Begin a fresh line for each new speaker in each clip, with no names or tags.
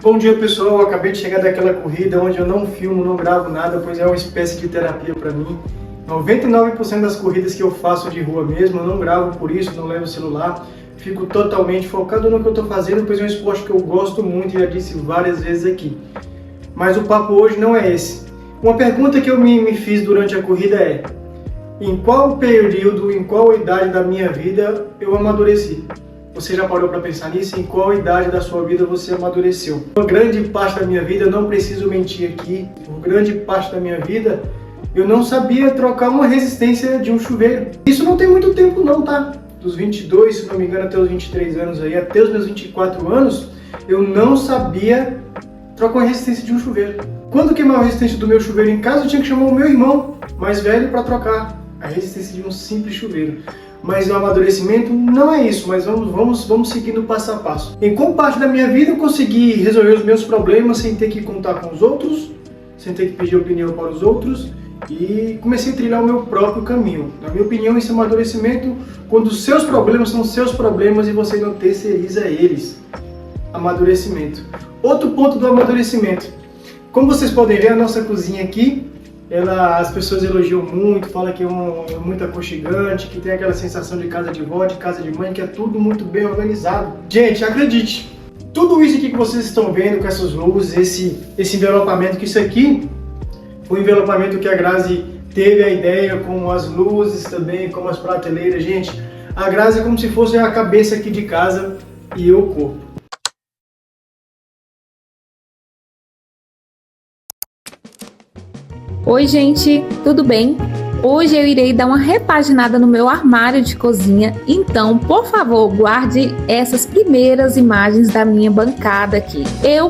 Bom dia pessoal, eu acabei de chegar daquela corrida onde eu não filmo, não gravo nada, pois é uma espécie de terapia para mim. 99% das corridas que eu faço de rua mesmo, eu não gravo por isso, não levo o celular, fico totalmente focado no que eu estou fazendo, pois é um esporte que eu gosto muito e já disse várias vezes aqui. Mas o papo hoje não é esse. Uma pergunta que eu me fiz durante a corrida é: em qual período, em qual idade da minha vida eu amadureci? Você já parou para pensar nisso? Em qual idade da sua vida você amadureceu? Uma grande parte da minha vida, eu não preciso mentir aqui, uma grande parte da minha vida eu não sabia trocar uma resistência de um chuveiro. Isso não tem muito tempo não, tá? Dos 22, se não me engano, até os 23 anos aí, até os meus 24 anos, eu não sabia trocar uma resistência de um chuveiro. Quando queimava a resistência do meu chuveiro em casa, eu tinha que chamar o meu irmão mais velho para trocar a resistência de um simples chuveiro. Mas o amadurecimento não é isso, mas vamos seguindo passo a passo. Em qual parte da minha vida eu consegui resolver os meus problemas sem ter que contar com os outros, sem ter que pedir opinião para os outros, e comecei a trilhar o meu próprio caminho. Na minha opinião, esse amadurecimento, quando os seus problemas são seus problemas e você não terceiriza eles. Amadurecimento. Outro ponto do amadurecimento. Como vocês podem ver, a nossa cozinha aqui, as pessoas elogiam muito, falam que é muito aconchegante, que tem aquela sensação de casa de vó, de casa de mãe, que é tudo muito bem organizado. Gente, acredite, tudo isso aqui que vocês estão vendo com essas luzes, esse envelopamento, que isso aqui foi um envelopamento que a Grazi teve a ideia, com as luzes também, com as prateleiras. Gente, a Grazi é como se fosse a cabeça aqui de casa e eu o corpo.
Oi gente, tudo bem? Hoje eu irei dar uma repaginada no meu armário de cozinha, então, por favor, guarde essas primeiras imagens da minha bancada aqui.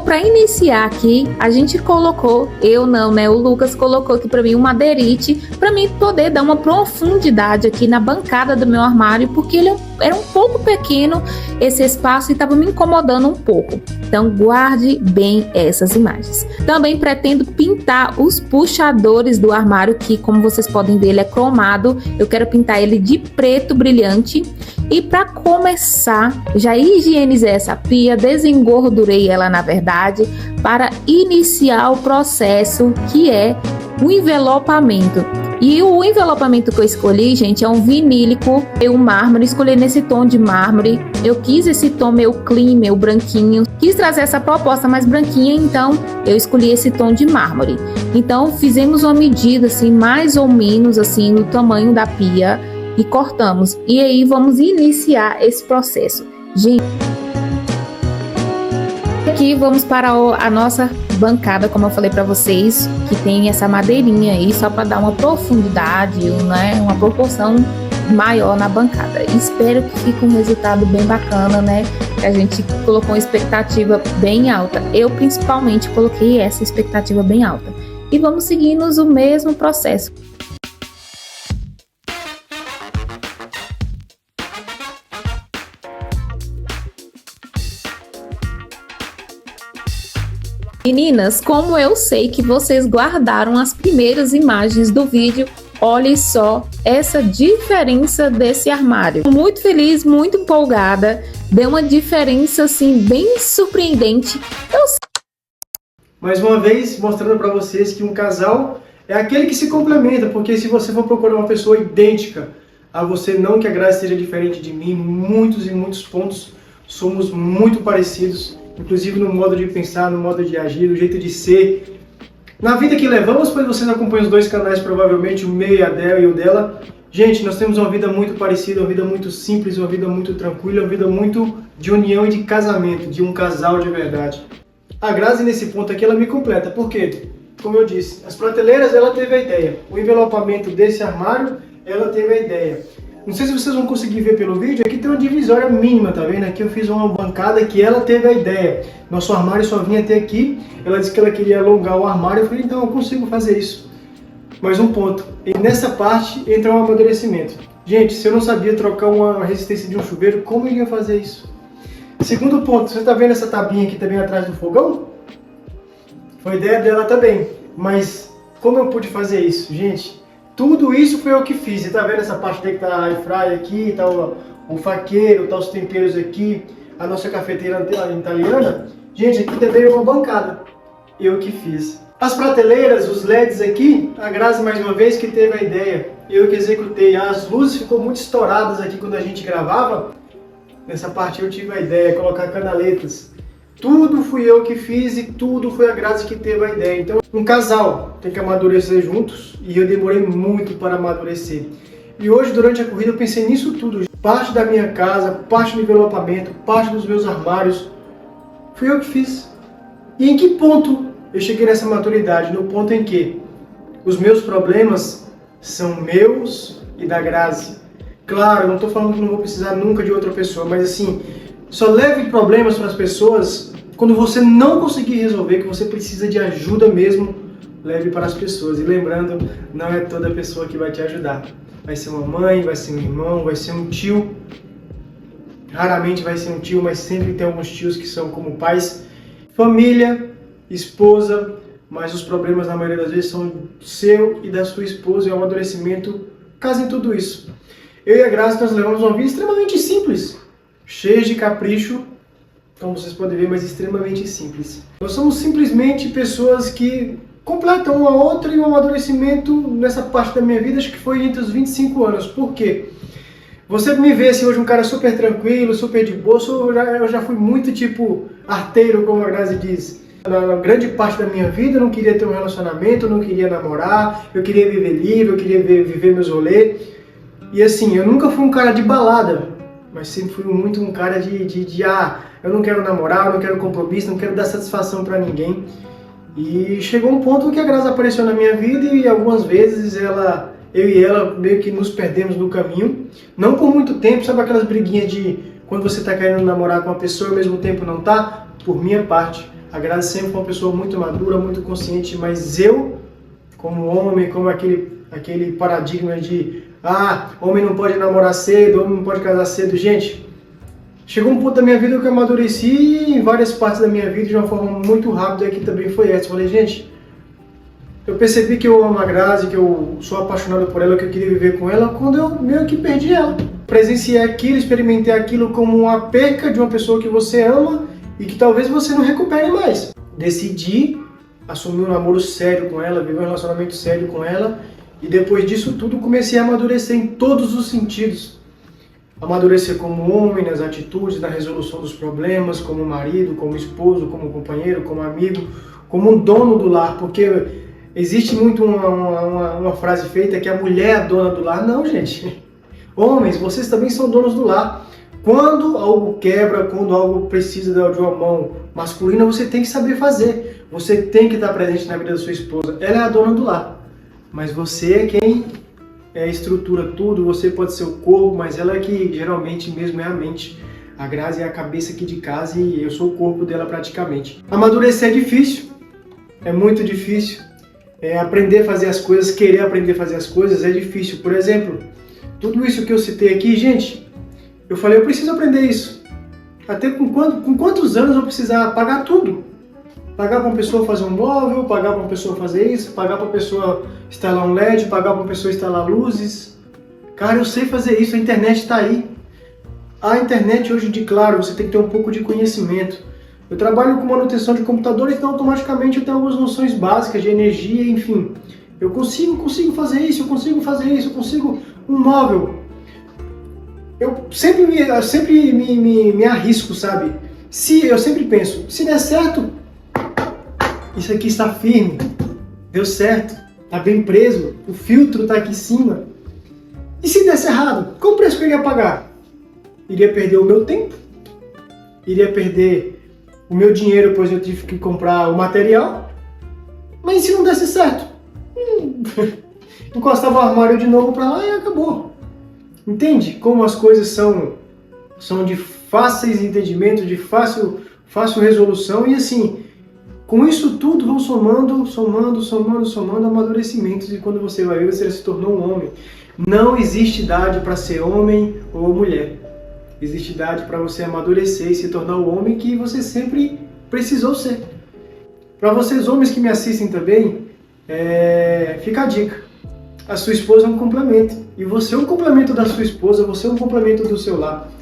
Para iniciar aqui, a gente colocou, o Lucas colocou aqui para mim um madeirite, para mim poder dar uma profundidade aqui na bancada do meu armário, porque ele era um pouco pequeno esse espaço e estava me incomodando um pouco. Então, guarde bem essas imagens. Também pretendo pintar os puxadores do armário, que, como vocês podem ver, ele é cromado. Eu quero pintar ele de preto brilhante. E para começar, já higienizei essa pia, desengordurei ela, na verdade, para iniciar o processo, que é o envelopamento. E o envelopamento que eu escolhi, gente, é um vinílico, um mármore, escolhi nesse tom de mármore. Eu quis esse tom meio clean, meio branquinho. Quis trazer essa proposta mais branquinha, então eu escolhi esse tom de mármore. Então fizemos uma medida assim, mais ou menos assim, no tamanho da pia e cortamos. E aí vamos iniciar esse processo. Gente, aqui vamos para a nossa bancada, como eu falei para vocês, que tem essa madeirinha aí, só para dar uma profundidade, né, uma proporção maior na bancada. Espero que fique um resultado bem bacana, né? Que a gente colocou uma expectativa bem alta. Eu principalmente coloquei essa expectativa bem alta. E vamos seguindo o mesmo processo. Meninas, como eu sei que vocês guardaram as primeiras imagens do vídeo, olhem só essa diferença desse armário. Muito feliz, muito empolgada, deu uma diferença assim bem surpreendente.
Mais uma vez, mostrando para vocês que um casal é aquele que se complementa, porque se você for procurar uma pessoa idêntica a você, não que a Grazi seja diferente de mim, muitos e muitos pontos somos muito parecidos. Inclusive no modo de pensar, no modo de agir, no jeito de ser. Na vida que levamos, pois vocês acompanham os dois canais, provavelmente, o meu e a dela e o dela. Gente, nós temos uma vida muito parecida, uma vida muito simples, uma vida muito tranquila, uma vida muito de união e de casamento, de um casal de verdade. A Grazi, nesse ponto aqui, ela me completa. Por quê? Como eu disse, as prateleiras, ela teve a ideia. O envelopamento desse armário, ela teve a ideia. Não sei se vocês vão conseguir ver pelo vídeo, aqui tem uma divisória mínima, tá vendo? Aqui eu fiz uma bancada que ela teve a ideia. Nosso armário só vinha até aqui, ela disse que ela queria alongar o armário, eu falei, então eu consigo fazer isso. Mais um ponto, e nessa parte entra um amadurecimento. Gente, se eu não sabia trocar uma resistência de um chuveiro, como eu iria fazer isso? Segundo ponto, você tá vendo essa tabinha aqui também atrás do fogão? Foi ideia dela também, mas como eu pude fazer isso? Gente, tudo isso foi eu que fiz. Você tá vendo essa parte daqui que tá a air fryer aqui, tá o faqueiro, tá os temperos aqui, a nossa cafeteira italiana. Gente, aqui também é uma bancada. Eu que fiz. As prateleiras, os LEDs aqui, a Grazi mais uma vez que teve a ideia. Eu que executei. As luzes ficou muito estouradas aqui quando a gente gravava. Nessa parte eu tive a ideia, colocar canaletas. Tudo fui eu que fiz e tudo foi a Grazi que teve a ideia. Então, um casal tem que amadurecer juntos e eu demorei muito para amadurecer. E hoje, durante a corrida, eu pensei nisso tudo. Parte da minha casa, parte do envelopamento, parte dos meus armários, fui eu que fiz. E em que ponto eu cheguei nessa maturidade? No ponto em que os meus problemas são meus e da Grazi. Claro, eu não estou falando que não vou precisar nunca de outra pessoa, mas assim, só leve problemas para as pessoas quando você não conseguir resolver, que você precisa de ajuda mesmo, leve para as pessoas. E lembrando, não é toda pessoa que vai te ajudar. Vai ser uma mãe, vai ser um irmão, vai ser um tio. Raramente vai ser um tio, mas sempre tem alguns tios que são como pais. Família, esposa, mas os problemas na maioria das vezes são seu e da sua esposa e o amadurecimento casa em tudo isso. Eu e a Grazi, nós levamos uma vida extremamente simples, cheia de capricho, como vocês podem ver, mas extremamente simples. Nós somos simplesmente pessoas que completam uma outra e um amadurecimento nessa parte da minha vida, acho que foi entre os 25 anos. Por quê? Você me vê assim, hoje um cara super tranquilo, super de boa, eu já fui muito tipo arteiro, como a Grazi diz. Na grande parte da minha vida eu não queria ter um relacionamento, eu não queria namorar, eu queria viver livre, eu queria viver meus rolês. E assim, eu nunca fui um cara de balada, mas sempre fui muito um cara eu não quero namorar, eu não quero compromisso, não quero dar satisfação pra ninguém. E chegou um ponto que a Grazi apareceu na minha vida e algumas vezes eu e ela meio que nos perdemos no caminho. Não por muito tempo, sabe aquelas briguinhas de quando você tá querendo namorar com uma pessoa e ao mesmo tempo não tá? Por minha parte, a Grazi sempre foi uma pessoa muito madura, muito consciente, mas eu, como homem, como aquele paradigma de homem não pode namorar cedo, homem não pode casar cedo, gente, chegou um ponto da minha vida que eu amadureci em várias partes da minha vida de uma forma muito rápida, que também foi essa. Eu falei, gente, eu percebi que eu amo a Grazi, que eu sou apaixonado por ela, que eu queria viver com ela, quando eu meio que perdi ela. Presenciei aquilo, experimentei aquilo como uma perca de uma pessoa que você ama e que talvez você não recupere mais. Decidi assumir um namoro sério com ela, viver um relacionamento sério com ela, e depois disso tudo comecei a amadurecer em todos os sentidos. Amadurecer como homem, nas atitudes, na resolução dos problemas, como marido, como esposo, como companheiro, como amigo, como um dono do lar, porque existe muito uma frase feita que a mulher é a dona do lar. Não, gente. Homens, vocês também são donos do lar. Quando algo quebra, quando algo precisa de uma mão masculina, você tem que saber fazer. Você tem que estar presente na vida da sua esposa. Ela é a dona do lar. Mas você é quem estrutura tudo, você pode ser o corpo, mas ela é que geralmente mesmo é a mente. A Grazi é a cabeça aqui de casa e eu sou o corpo dela praticamente. Amadurecer é difícil, é muito difícil. Aprender a fazer as coisas, querer aprender a fazer as coisas é difícil. Por exemplo, tudo isso que eu citei aqui, gente, eu falei, eu preciso aprender isso. Até com quantos anos eu precisar pagar tudo? Pagar para uma pessoa fazer um móvel, pagar para uma pessoa fazer isso, pagar para uma pessoa instalar um LED, pagar para uma pessoa instalar luzes. Cara, eu sei fazer isso, a internet está aí. A internet hoje, claro, você tem que ter um pouco de conhecimento. Eu trabalho com manutenção de computadores, então automaticamente eu tenho algumas noções básicas de energia, enfim. Eu consigo fazer isso, eu consigo um móvel. Eu sempre me arrisco, sabe? Eu sempre penso, se der certo, isso aqui está firme, deu certo, está bem preso, o filtro está aqui em cima. E se desse errado, qual o preço que eu ia pagar? Iria perder o meu tempo, iria perder o meu dinheiro, pois eu tive que comprar o material. Mas e se não desse certo? Encostava o armário de novo para lá e acabou. Entende como as coisas são de fáceis entendimentos, de fácil resolução, e assim, com isso tudo vão somando amadurecimentos, e quando você vai ver, você se tornou um homem. Não existe idade para ser homem ou mulher. Existe idade para você amadurecer e se tornar o homem que você sempre precisou ser. Para vocês homens que me assistem também, fica a dica. A sua esposa é um complemento. E você é um complemento da sua esposa, você é um complemento do seu lar.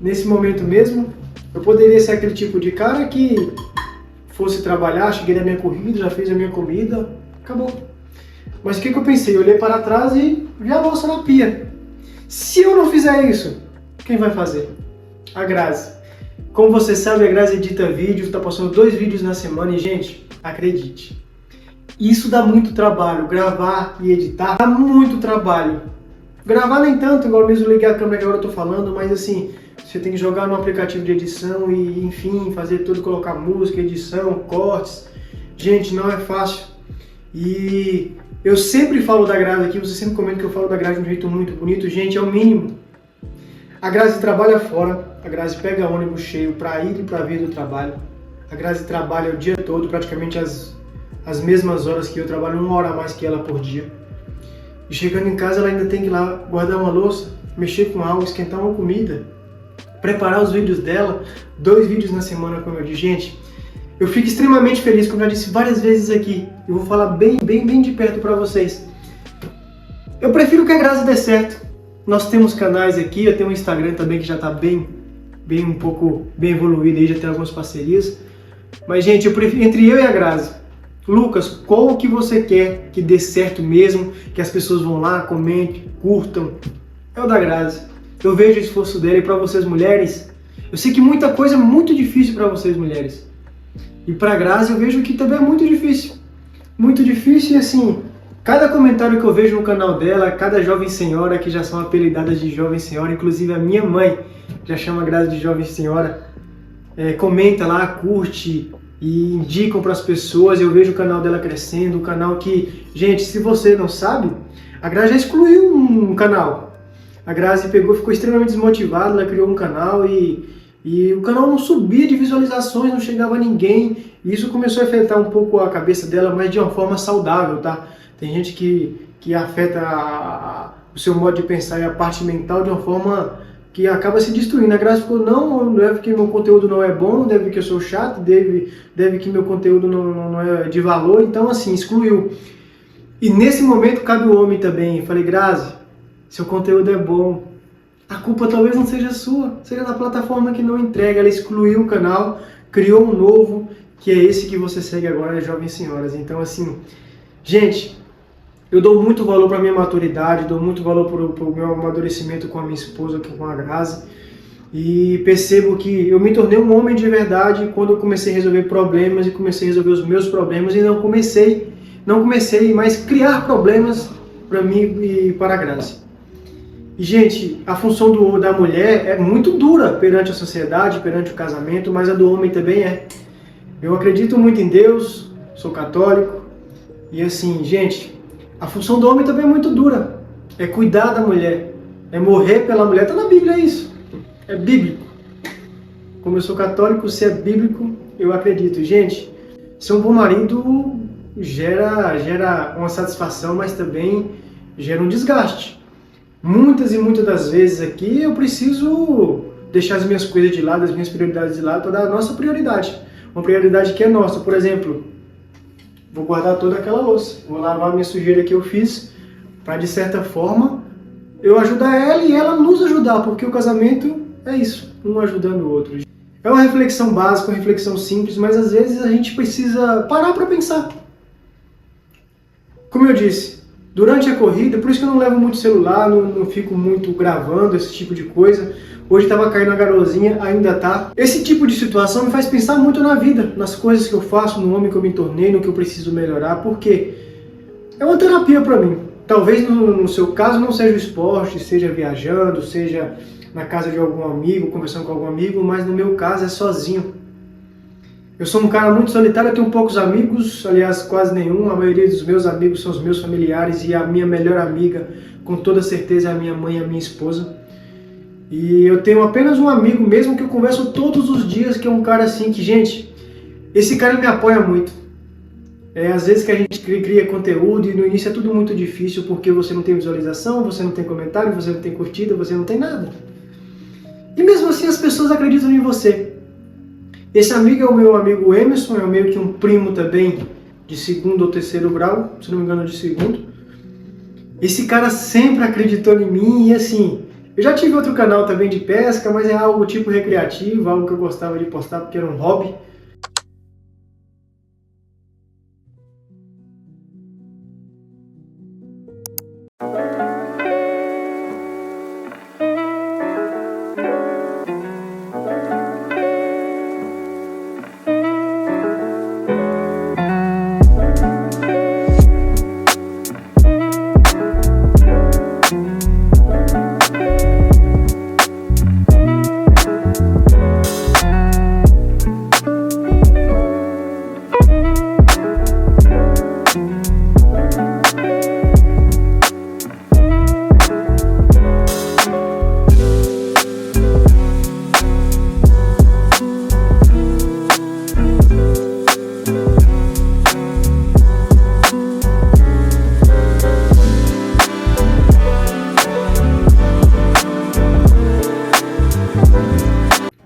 Nesse momento mesmo, Eu poderia ser aquele tipo de cara que fosse trabalhar, cheguei na minha corrida, já fiz a minha comida, acabou. Mas o que eu pensei? Eu olhei para trás e vi a louça na pia. Se eu não fizer isso, quem vai fazer? A Grazi. Como você sabe, a Grazi edita vídeo, está postando 2 vídeos na semana e, gente, acredite, isso dá muito trabalho, gravar e editar dá muito trabalho. Gravar nem tanto, igual mesmo liguei a câmera que agora eu tô falando, mas assim, você tem que jogar no aplicativo de edição e, enfim, fazer tudo, colocar música, edição, cortes. Gente, não é fácil. E eu sempre falo da Grazi aqui, você sempre comenta que eu falo da Grazi de um jeito muito bonito. Gente, é o mínimo. A Grazi trabalha fora, a Grazi pega ônibus cheio para ir e para vir do trabalho. A Grazi trabalha o dia todo, praticamente as mesmas horas que eu trabalho, 1 hora a mais que ela por dia. E chegando em casa ela ainda tem que ir lá guardar uma louça, mexer com algo, esquentar uma comida, preparar os vídeos dela, 2 vídeos na semana, como eu disse. Gente, eu fico extremamente feliz, como eu já disse várias vezes aqui. Eu vou falar bem de perto para vocês. Eu prefiro que a Grazi dê certo. Nós temos canais aqui, eu tenho um Instagram também que já está bem evoluído aí, já tem algumas parcerias. Mas, gente, eu prefiro, entre eu e a Grazi, Lucas, qual que você quer que dê certo mesmo, que as pessoas vão lá, comentem, curtam? É o da Grazi. Eu vejo o esforço dela e para vocês mulheres, eu sei que muita coisa é muito difícil para vocês mulheres. E para a Grazi eu vejo que também é muito difícil. Muito difícil e assim, cada comentário que eu vejo no canal dela, cada jovem senhora que já são apelidadas de jovem senhora, inclusive a minha mãe já chama a Grazi de jovem senhora, comenta lá, curte e indicam para as pessoas. Eu vejo o canal dela crescendo, um canal que, gente, se você não sabe, a Grazi já excluiu um canal. A Grazi ficou extremamente desmotivada, ela criou um canal e o canal não subia de visualizações, não chegava a ninguém. E isso começou a afetar um pouco a cabeça dela, mas de uma forma saudável, tá? Tem gente que afeta o seu modo de pensar e a parte mental de uma forma que acaba se destruindo. A Grazi ficou, não deve que meu conteúdo não é bom, deve que eu sou chato, deve que meu conteúdo não é de valor, então assim, excluiu. E nesse momento cabe o homem também. Eu falei, Grazi, seu conteúdo é bom, a culpa talvez não seja sua, seja da plataforma que não entrega. Ela excluiu o canal, criou um novo, que é esse que você segue agora, Jovens Senhoras. Então assim, gente, eu dou muito valor para a minha maturidade, dou muito valor para o meu amadurecimento com a minha esposa, com a Grazi. E percebo que eu me tornei um homem de verdade quando eu comecei a resolver problemas e comecei a resolver os meus problemas e não comecei mais a criar problemas para mim e para a Grazi. E, gente, a função da mulher é muito dura perante a sociedade, perante o casamento, mas a do homem também é. Eu acredito muito em Deus, sou católico, e assim, gente, a função do homem também é muito dura. É cuidar da mulher, é morrer pela mulher. Está na Bíblia isso, é bíblico. Como eu sou católico, se é bíblico, eu acredito. Gente, ser um bom marido gera uma satisfação, mas também gera um desgaste. Muitas e muitas das vezes aqui eu preciso deixar as minhas coisas de lado, as minhas prioridades de lado, para dar a nossa prioridade. Uma prioridade que é nossa. Por exemplo, vou guardar toda aquela louça, vou lavar a minha sujeira que eu fiz, para de certa forma eu ajudar ela e ela nos ajudar, porque o casamento é isso, um ajudando o outro. É uma reflexão básica, uma reflexão simples, mas às vezes a gente precisa parar para pensar. Como eu disse, durante a corrida, por isso que eu não levo muito celular, não fico muito gravando esse tipo de coisa. Hoje estava caindo a garozinha, ainda tá. Esse tipo de situação me faz pensar muito na vida, nas coisas que eu faço, no homem que eu me tornei, no que eu preciso melhorar, porque é uma terapia para mim. Talvez no seu caso não seja o esporte, seja viajando, seja na casa de algum amigo, conversando com algum amigo, mas no meu caso é sozinho. Eu sou um cara muito solitário, eu tenho poucos amigos, aliás, quase nenhum. A maioria dos meus amigos são os meus familiares e a minha melhor amiga, com toda certeza, é a minha mãe e a minha esposa. E eu tenho apenas um amigo mesmo que eu converso todos os dias, que é um cara assim que, gente, esse cara me apoia muito. Às vezes que a gente cria conteúdo e no início é tudo muito difícil porque você não tem visualização, você não tem comentário, você não tem curtida, você não tem nada. E mesmo assim as pessoas acreditam em você. Esse amigo é o meu amigo Emerson, é meio que um primo também de 2º ou 3º grau, se não me engano de 2º. Esse cara sempre acreditou em mim e assim, Eu já tive outro canal também de pesca, mas é algo tipo recreativo, algo que eu gostava de postar porque era um hobby.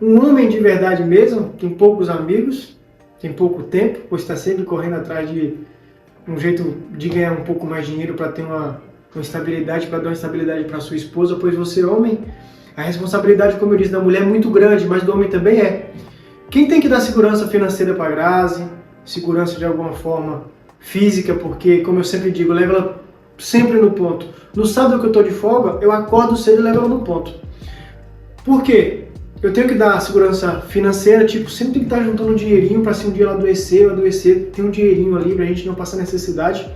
Um homem de verdade mesmo tem poucos amigos, tem pouco tempo, pois está sempre correndo atrás de um jeito de ganhar um pouco mais de dinheiro para ter uma estabilidade, para dar uma estabilidade para sua esposa, pois você homem, a responsabilidade, como eu disse, da mulher é muito grande, mas do homem também é. Quem tem que dar segurança financeira para a Grazi, segurança de alguma forma física, porque, como eu sempre digo, leva ela sempre no ponto. No sábado que eu estou de folga, eu acordo cedo e levo ela no ponto. Por quê? Eu tenho que dar segurança financeira, tipo, sempre tem que estar juntando um dinheirinho para se um dia ela adoecer, tem um dinheirinho ali pra gente não passar necessidade.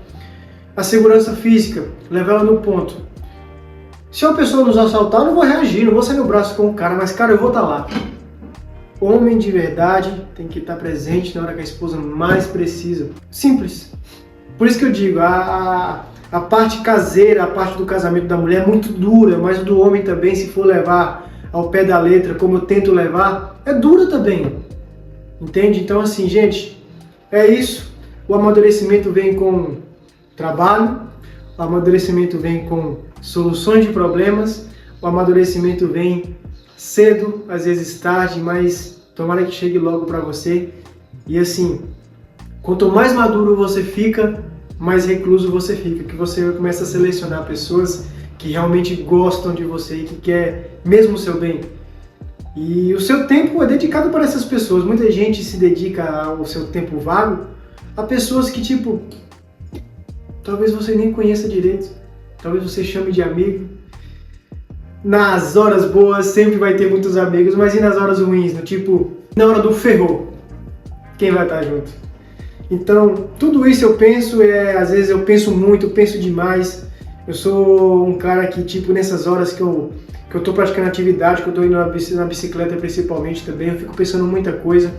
A segurança física, levar ela no ponto. Se uma pessoa nos assaltar, eu não vou reagir, não vou sair no braço com o cara, mas cara, eu vou estar lá. Homem de verdade tem que estar presente na hora que a esposa mais precisa. Simples. Por isso que eu digo, a parte caseira, a parte do casamento da mulher é muito dura, mas do homem também, se for levar ao pé da letra, como eu tento levar, é dura também. Entende? Então assim, gente, é isso. O amadurecimento vem com trabalho, o amadurecimento vem com soluções de problemas, o amadurecimento vem cedo, às vezes tarde, mas tomara que chegue logo para você. E assim, quanto mais maduro você fica, mais recluso você fica, que você começa a selecionar pessoas que realmente gostam de você e que quer mesmo o seu bem. E o seu tempo é dedicado para essas pessoas. Muita gente se dedica o seu tempo vago a pessoas que, tipo, talvez você nem conheça direito, talvez você chame de amigo. Nas horas boas sempre vai ter muitos amigos, mas e nas horas ruins? No tipo, na hora do ferrou, quem vai estar junto? Então, tudo isso eu penso, às vezes eu penso muito, eu penso demais. Eu sou um cara que, tipo, nessas horas que eu tô praticando atividade, que eu tô indo na bicicleta principalmente também, eu fico pensando muita coisa.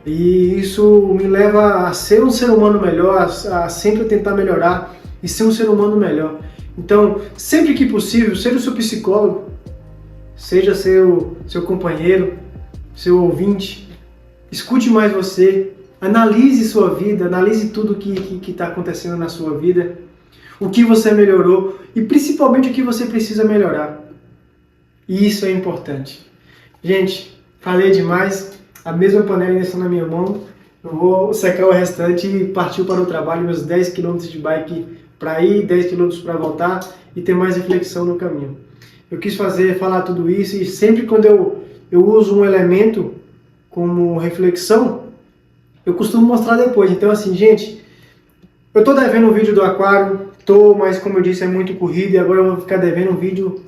E isso me leva a ser um ser humano melhor, a sempre tentar melhorar e ser um ser humano melhor. Então, sempre que possível, seja o seu psicólogo, seja seu companheiro, seu ouvinte, escute mais você, analise sua vida, analise tudo que está acontecendo na sua vida, o que você melhorou e principalmente o que você precisa melhorar. E isso é importante. Gente, falei demais, a mesma panela ainda está na minha mão, eu vou secar o restante e partir para o trabalho, meus 10 km de bike para ir, 10 km para voltar e ter mais reflexão no caminho. Eu quis falar tudo isso e sempre quando eu uso um elemento como reflexão, eu costumo mostrar depois. Então assim, gente, eu tô devendo um vídeo do aquário, mas como eu disse, é muito corrido e agora eu vou ficar devendo um vídeo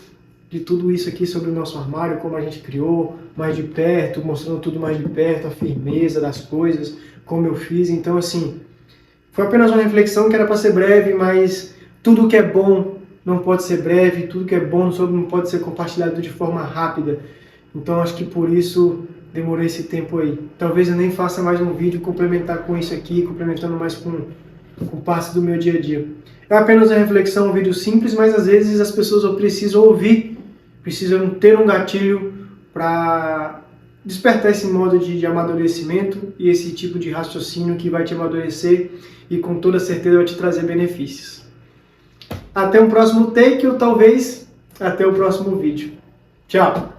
de tudo isso aqui sobre o nosso armário, como a gente criou, mais de perto, mostrando tudo mais de perto, a firmeza das coisas, como eu fiz. Então assim, foi apenas uma reflexão que era para ser breve, mas tudo que é bom não pode ser breve, tudo que é bom não pode ser compartilhado de forma rápida. Então acho que por isso demorei esse tempo aí. Talvez eu nem faça mais um vídeo complementar com isso aqui, complementando mais com parte do meu dia a dia. É apenas uma reflexão, um vídeo simples, mas às vezes as pessoas precisam ouvir, precisam ter um gatilho para despertar esse modo de amadurecimento e esse tipo de raciocínio que vai te amadurecer e com toda certeza vai te trazer benefícios. Até um próximo take ou talvez até o próximo vídeo. Tchau!